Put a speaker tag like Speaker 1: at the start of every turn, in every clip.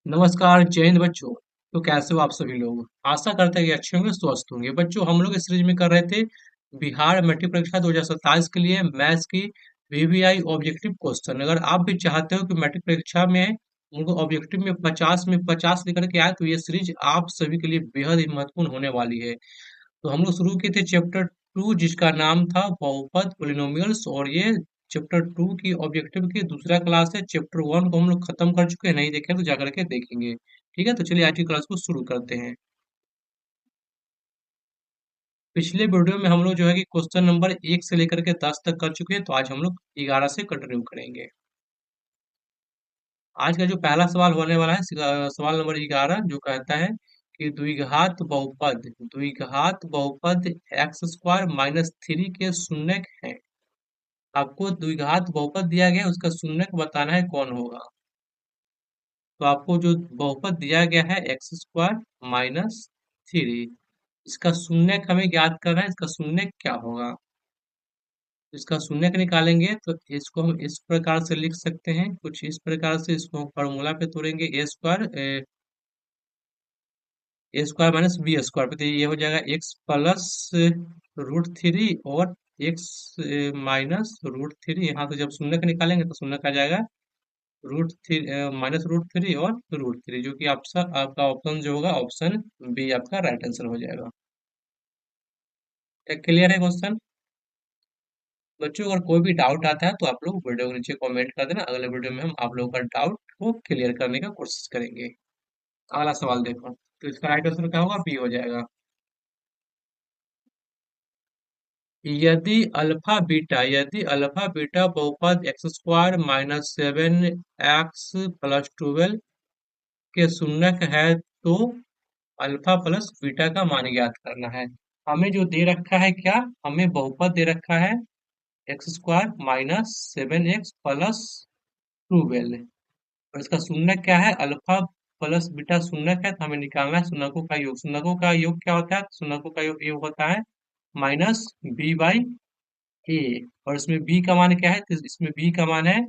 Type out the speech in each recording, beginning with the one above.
Speaker 1: नमस्कार, जय हिंद बच्चों। तो कैसे हो आप सभी लोग? आशा करते हैं कि अच्छे होंगे, स्वस्थ होंगे। बच्चों, हम लोग इस सीरीज में कर रहे थे बिहार मैट्रिक परीक्षा 2027 के लिए मैथ्स की वीवीआई ऑब्जेक्टिव क्वेश्चन। अगर आप भी चाहते हो कि मैट्रिक परीक्षा में उनको ऑब्जेक्टिव में 50 लेकर के आए, तो ये सीरीज आप सभी के लिए बेहद ही महत्वपूर्ण होने वाली है। तो हम लोग शुरू किए थे चैप्टर 2, जिसका नाम था बहुपद पोलिनोमियल्स, और ये चैप्टर 2 की ऑब्जेक्टिव की दूसरा क्लास है। चैप्टर 1 को हम लोग खत्म कर चुके हैं, नहीं देखे तो जाकर के देखेंगे। ठीक है, तो चलिए आज की क्लास को शुरू करते हैं। पिछले वीडियो में हम लोग जो है कि क्वेश्चन नंबर 1 से लेकर के 10 तक कर चुके हैं, तो आज हम लोग 11 से कंटिन्यू करेंगे। आज का जो पहला सवाल होने वाला है सवाल नंबर 11, जो कहता है कि द्विघात बहुपद एक्स स्क्वायर माइनस थ्री के शून्यक है। आपको द्विघात बहुपद दिया गया है, उसका शून्यक बताना है कौन होगा। तो आपको जो बहुपद दिया गया है एक्स स्क्वायर माइनस थ्री, इसका शून्यक हमें ज्ञात करना है। इसका शून्यक क्या होगा? इसका शून्यक निकालेंगे तो इसको हम इस प्रकार से लिख सकते हैं, कुछ इस प्रकार से। इसको हम फॉर्मूला पे तोड़ेंगे, A square minus B square पे, तो ये हो जाएगा एक्स प्लस रूट थ्री और एक्स माइनस रूट थ्री। यहाँ से जब शून्यक निकालेंगे तो शून्यक आ जाएगा root three minus root three और रूट थ्री, जो कि आपका ऑप्शन जो होगा ऑप्शन बी आपका राइट आंसर हो जाएगा। क्या क्लियर है क्वेश्चन? बच्चों, अगर कोई भी डाउट आता है तो आप लोग वीडियो के नीचे कमेंट कर देना। अगले वीडियो में हम आप लोगों का डाउट को क्लियर करने का कोशिश करेंगे। अगला सवाल देखो, तो इसका राइट आंसर क्या होगा? बी हो जाएगा। यदि अल्फा बीटा बहुपद x square minus seven x plus twelve के शून्यक है, तो अल्फा प्लस बीटा का मान ज्ञात करना है। हमें जो दे रखा है, क्या हमें बहुपद दे रखा है? X square minus seven x plus twelve, और इसका शून्यक क्या है? अल्फा प्लस बीटा शून्यक है, तो हमें निकालना है शून्यकों का योग। शून्यकों का योग क्या होता है? शून्यकों का योग होता है माइनस बी बाई ए। और इसमें बी का मान क्या है? तो इसमें बी का मान है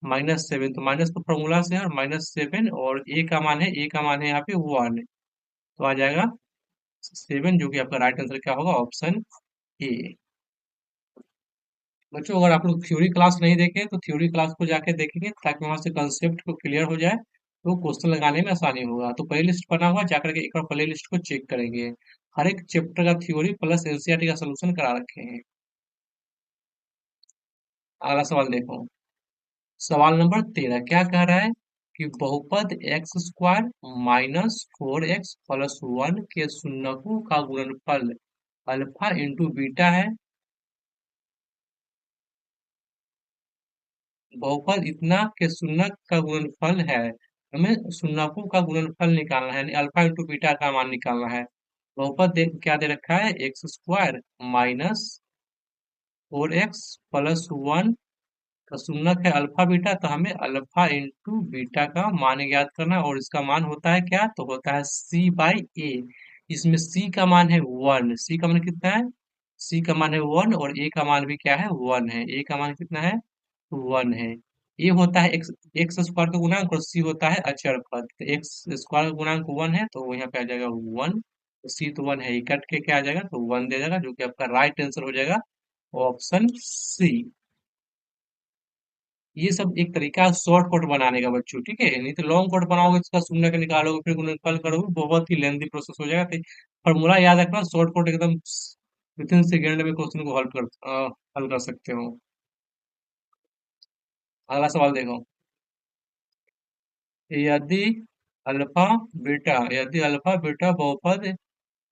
Speaker 1: माइनस सेवन, तो माइनस तो फॉर्मूला से है, और माइनस सेवन, और ए का मान है यहाँ पे वन। तो आ जाएगा सेवन, जो कि आपका राइट आंसर क्या होगा? Option A. बच्चों, अगर आप लोग थ्योरी क्लास नहीं देखे तो थ्योरी क्लास को जाके देखेंगे, ताकि वहां से कंसेप्ट को क्लियर हो जाए, तो क्वेश्चन लगाने में आसानी होगा। तो प्ले लिस्ट बना हुआ, जाकर के एक बार प्ले लिस्ट को चेक करेंगे। हर एक चैप्टर का थ्योरी प्लस एनसीईआरटी का सोल्यूशन करा रखे हैं। अगला सवाल देखो, सवाल नंबर 13 क्या कह रहा है कि बहुपद x square minus four x plus one के शून्यकों का गुणनफल अल्फा इंटू बीटा है। बहुपद इतना के शून्यक का गुणनफल है। हमें शून्यकों का गुणनफल निकालना है, यानी अल्फा इंटू बीटा का मान निकालना है। बहुपद क्या दे रखा है? X square minus four x plus one का शून्यक है अल्फा बीटा, तो हमें अल्फा इंटू बीटा का मान ज्ञात करना है। और इसका मान होता है क्या? तो होता है सी बाई ए। इसमें सी का मान है वन। सी का मान कितना है? सी का मान है वन, और ए का मान भी क्या है? वन है। ए का मान कितना है? वन है। ए होता है एक्स एक्स स्क्वायर का गुणांक, और सी होता है अचर पद। तो एक्स स्क्वायर का गुणांक वन है, तो यहाँ पे आ जाएगा वन। तो सी तो वन है, ये कट के क्या आ जाएगा? तो वन दे जाएगा, जो कि आपका राइट आंसर हो जाएगा ऑप्शन सी। ये सब एक तरीका है शॉर्ट कट बनाने का बच्चों, ठीक है? नहीं तो लॉन्ग कट बनाओगे, इसका शून्य का निकालोगे, फिर गुणनफल करोगे, बहुत ही लेंथी प्रोसेस हो जाएगा। तो फॉर्मूला याद रखना, शॉर्ट कट एकदम विद इन सेकेंड में क्वेश्चन को हल कर सकते हो। अगला सवाल देखो, यदि यदि अल्फा बीटा बहुपद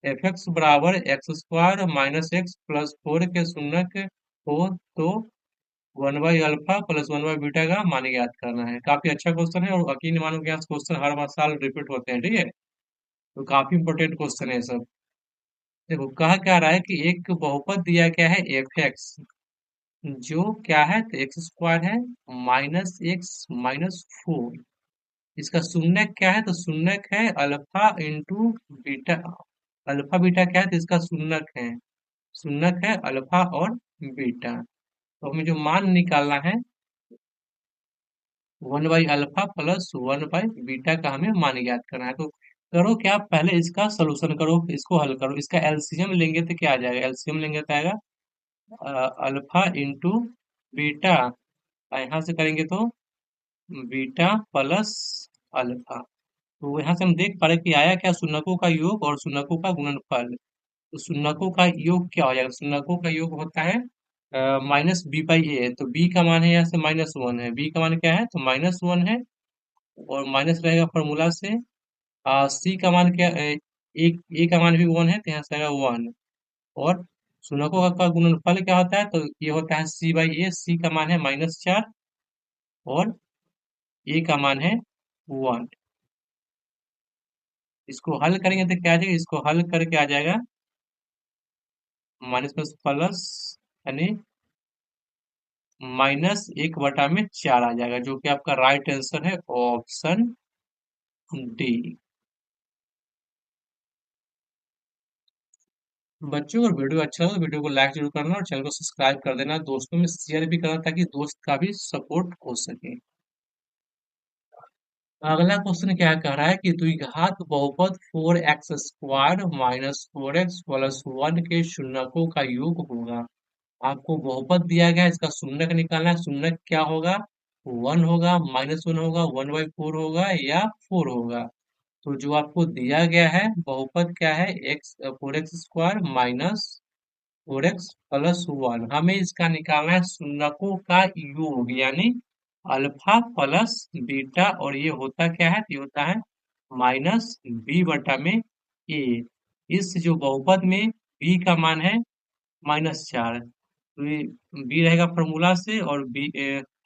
Speaker 1: एफ एक्स बराबर x square minus x plus four के शून्यक हो, तो one by alpha plus one by beta का मान ज्ञात करना है। काफी अच्छा क्वेश्चन है, और यकीन मानो कि क्वेश्चन हर बार साल रिपीट होते हैं, ठीक है? तो काफी इंपोर्टेंट क्वेश्चन है ये सब। देखो, कहा क्या रहा है कि एक बहुपद दिया गया है एफ एक्स, जो क्या है? तो एक्स स्क्वायर है माइनस एक्स माइनस फोर। इसका शून्यक क्या है? तो शून्यक है alpha into beta. Alpha beta क्या है? तो इसका शून्यक है, शून्यक है अल्फा और बीटा। तो हमें जो मान निकालना है, 1/अल्फा प्लस 1/बीटा का हमें मान ज्ञात करना है। तो करो क्या, पहले इसका सोल्यूशन करो, इसको हल करो। इसका एलसीएम लेंगे तो क्या आ जाएगा? एलसीएम लेंगे तो आएगा अल्फा इंटू बीटा, यहाँ से करेंगे तो बीटा प्लस अल्फा। तो यहाँ से हम देख पा रहे हैं कि आया क्या, शून्यकों का योग और शून्यकों का गुणनफल। तो शून्यकों का योग क्या हो जाएगा? शून्यकों का योग होता है माइनस बी बाई ए। तो बी का मान है यहाँ से -1 है, बी का मान क्या है? तो -1 है, और माइनस रहेगा फॉर्मूला से। सी का मान क्या एक ए का मान भी 1 है, तो यहाँ से आएगा 1। और शून्यकों का गुणनफल क्या होता है? तो ये होता है सी बाई ए। सी का मान है -4 और ए का मान है 1। इसको हल करेंगे तो क्या आ जाएगा? इसको हल करके आ जाएगा माइनस प्लस प्लस, यानी -1/4 आ जाएगा, जो कि आपका राइट आंसर है, ऑप्शन डी। बच्चों, अगर वीडियो अच्छा हो तो वीडियो को लाइक जरूर करना और चैनल को सब्सक्राइब कर देना, दोस्तों में शेयर भी करना ताकि दोस्त का भी सपोर्ट हो सके। अगला क्वेश्चन क्या कह रहा है कि द्विघात बहुपद 4x² माइनस 4x प्लस 1 के शून्यकों का योग होगा। आपको बहुपद दिया गया है, इसका शून्यक निकालना है। शून्यक क्या होगा? 1 होगा, -1 होगा, 1/4 होगा, या 4 होगा। तो जो आपको दिया गया है बहुपद क्या है? 4x² minus 4x plus 1। हमें इसका निकालना है शून्यकों का योग, यानी अल्फा प्लस बीटा। और ये होता क्या है? तो ये होता है -b/में ए। इस जो बहुपद में b का मान है -4, तो ये b रहेगा फॉर्मूला से, और b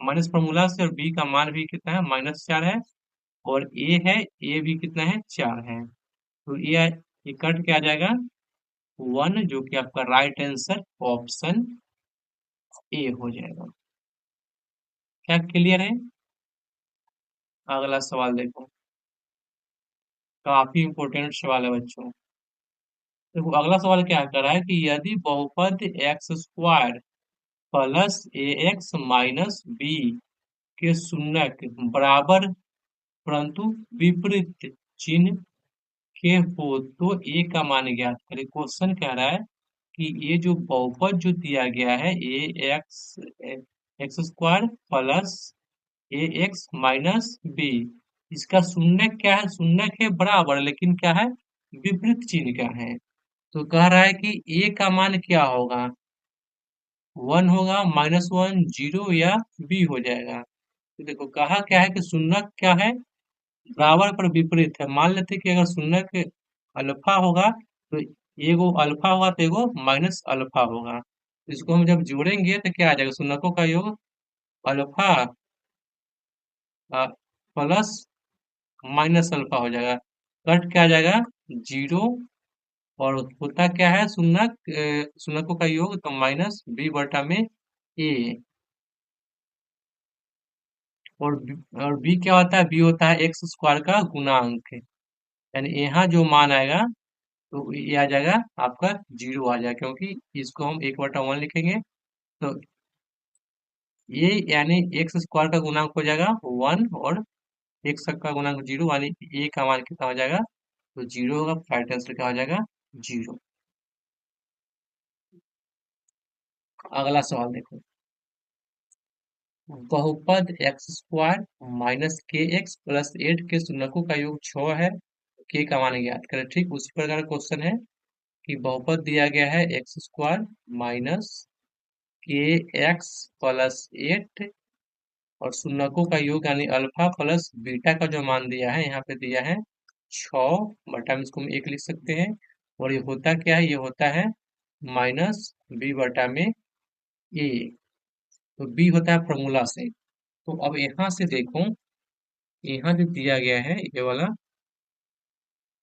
Speaker 1: माइनस फॉर्मूला से, और b का मान भी कितना है? -4 है। और a है, a भी कितना है? 4 है। तो ये कट के आ जाएगा 1, जो कि आपका राइट आंसर ऑप्शन ए हो जाएगा। क्या क्लियर है? अगला सवाल देखो, काफी इंपॉर्टेंट सवाल है बच्चों। देखो अगला सवाल क्या कर रहा है कि यदि बहुपद x² plus ax minus B के शून्यक बराबर परंतु विपरीत चिन्ह के हो तो ए का मान ज्ञात करें। क्वेश्चन कह रहा है कि ये जो बहुपद जो दिया गया है, x² plus ax minus B, इसका शून्यक क्या है? शून्यक है बराबर, लेकिन क्या है? विपरीत चिन्ह का है। तो कह रहा है कि a का मान क्या होगा? 1 होगा, -1, 0, या b हो जाएगा। तो देखो कहा क्या है कि शून्यक क्या है? बराबर पर विपरीत है। मान लेते हैं कि अगर शून्यक अल्फा होगा तो एगो अल्फा होगा, तो एगो माइनस अल्फा होगा। तो इसको हम जब जोड़ेंगे तो क्या आ जाएगा? शून्यकों का योग अल्फा प्लस माइनस अल्फा हो जाएगा। कट क्या आ जाएगा? 0। और होता क्या है? शून्यकों का योग, तो -b/में ए। और b क्या होता है? b होता है x² का गुणांक, यानी यहाँ जो मान आएगा तो ये आ जाएगा आपका 0 आ जाएगा, क्योंकि इसको हम 1/1 लिखेंगे। तो ये यानी x² का गुणांक हो जाएगा 1, और x का गुणांक 0, यानी a का मान कितना हो जाएगा? तो 0 होगा। राइट आंसर क्या हो जाएगा? 0। अगला सवाल देखो, बहुपद x² माइनस के एक्स प्लस 8 के शून्यकों का योग 6 है, के का मान ज्ञात करें। ठीक उसी प्रकार क्वेश्चन है कि बहुपद दिया गया है x² माइनस के एक्स प्लस 8, और शून्यकों का योग यानी अल्फा प्लस बीटा का जो मान दिया है, यहाँ पे दिया है 6/, में इसको हम 1 लिख सकते हैं। और ये होता क्या है? ये होता है -b/में ए। तो b होता है फॉर्मूला से। तो अब यहाँ से देखो, यहाँ जो दिया गया है ये वाला,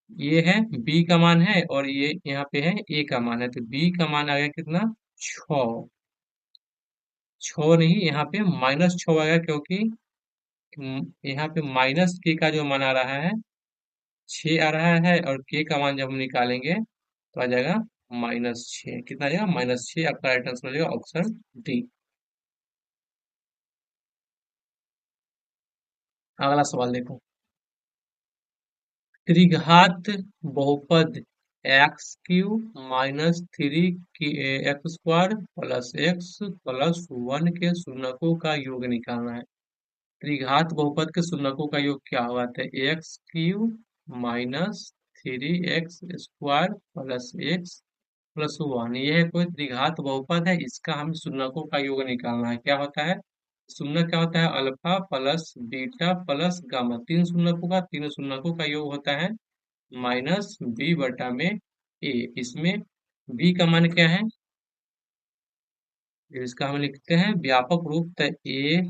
Speaker 1: ये है b का मान है, और ये यहाँ पे है a का मान है। तो b का मान आ गया कितना? 6। 6 नहीं, यहाँ पे -6 आएगा, क्योंकि यहाँ पे माइनस के का जो मान आ रहा है 6 आ रहा है, और के का मान जब हम निकालेंगे तो आ जाएगा -6। कितना आ जाएगा? -6। आपका राइट आंसर हो जाएगा ऑप्शन डी। अगला सवाल देखो। त्रिघात बहुपद x³ - 3 x square plus x plus 1 के शून्यकों का योग निकालना है। त्रिघात बहुपद के शून्यकों का योग क्या होगा? तो x³ - 3 x square plus x plus 1, यह कोई त्रिघात बहुपद है, इसका हम शून्यकों का योग निकालना है। क्या होता है? शून्य क्या होता है? Alpha plus beta plus gamma, तीन शून्यकों का, तीनों शून्यकों का योग होता है माइनस बी बटा में ए। इसमें बी का मान क्या है? इसका हम लिखते हैं व्यापक रूप, तो a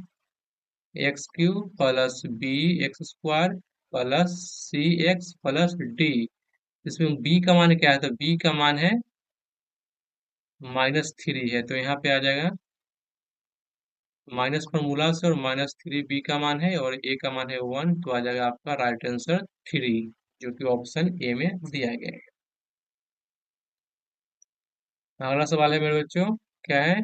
Speaker 1: x³ plus B x square plus C x plus d. इसमें बी का मान क्या है? तो बी का मान है -3 है, तो यहाँ पे आ जाएगा माइनस फॉर्मूला से, और -3 बी का मान है और ए का मान है 1, तो आ जाएगा आपका राइट आंसर 3, जो कि ऑप्शन ए में दिया गया है। अगला सवाल है मेरे बच्चों, क्या है?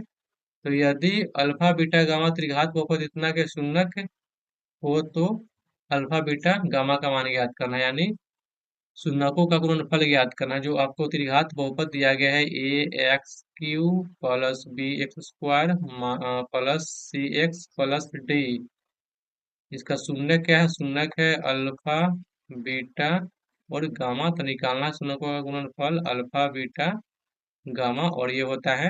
Speaker 1: तो यदि अल्फा बीटा गामा त्रिघात बहुपद इतना के शून्यक हो तो अल्फा बीटा गामा का मान ज्ञात करना है, यानी शून्यकों का गुणनफल ज्ञात करना है। जो आपको त्रिघात बहुपद दिया गया है a x³ plus B x square plus C x plus D, इसका शून्य क्या है? शून्य है अल्फा बीटा और गामा, तो निकालना है शून्यकों का गुणनफल अल्फा बीटा गामा, और ये होता है,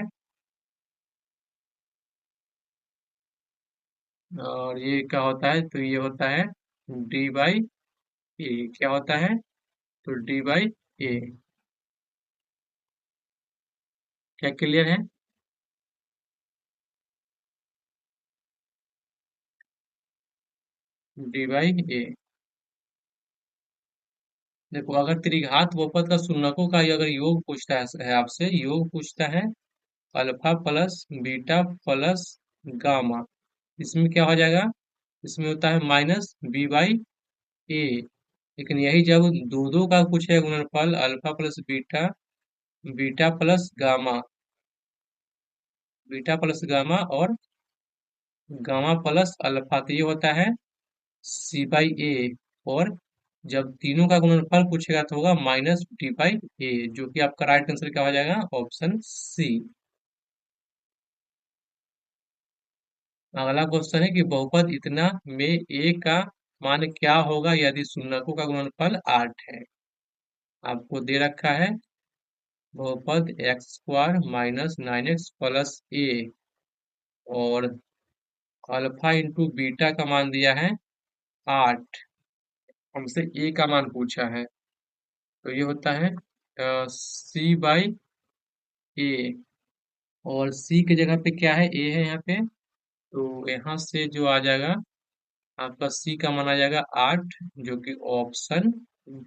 Speaker 1: और ये क्या होता है? तो ये होता है डी बाई ए। क्या होता है? तो डी बाई ए। क्या क्लियर है? डी बाई ए। देखो, अगर त्रिघात बहुपद का शून्यकों का अगर योग पूछता है आपसे, योग पूछता है alpha plus beta plus gamma, इसमें क्या हो जाएगा? इसमें होता है माइनस बी बाई ए। लेकिन यही जब दो दो का पूछेगा गुणनफल alpha plus beta, beta plus gamma, beta plus gamma और गामा प्लस अल्फा, तो ये होता है सी बाई ए। और जब तीनों का गुणनफल पूछेगा तो होगा माइनस डी बाई ए, जो कि आपका राइट आंसर क्या हो जाएगा? Option C. अगला क्वेश्चन है कि बहुपद इतना में ए का मान क्या होगा यदि शून्यकों का गुणनफल 8 है? आपको दे रखा है बहुपद x² - 9x प्लस ए, और अल्फा इंटू बीटा का मान दिया है 8, हमसे ए का मान पूछा है, तो ये होता है सी बाई ए, और सी की जगह पे क्या है? ए है यहाँ पे, तो यहाँ से जो आ जाएगा आपका सी का मान आ जाएगा 8, जो कि ऑप्शन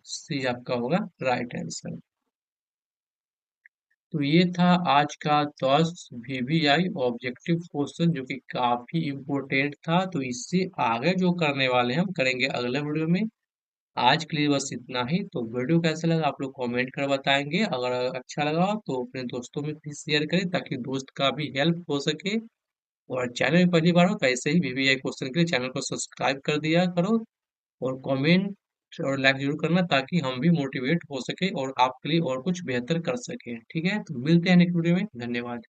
Speaker 1: सी आपका होगा राइट आंसर। तो ये था आज का 10 वीवीआई ऑब्जेक्टिव क्वेश्चन, जो कि काफी इम्पोर्टेंट था। तो इससे आगे जो करने वाले हैं हम करेंगे अगले वीडियो में। आज के लिए बस इतना ही। तो वीडियो कैसा लगा आप लोग कमेंट कर बताएंगे। अगर अच्छा लगा हो तो अपने दोस्तों में प्लीज शेयर करें, ताकि दोस्त का भी हेल्प हो सके। और चैनल में पहली बार हो तो ऐसे ही वीवीआई क्वेश्चन के लिए चैनल को सब्सक्राइब कर दिया करो, और कमेंट और लाइक जरूर करना, ताकि हम भी मोटिवेट हो सके और आपके लिए और कुछ बेहतर कर सके। ठीक है, तो मिलते हैं नेक्स्ट वीडियो में। धन्यवाद।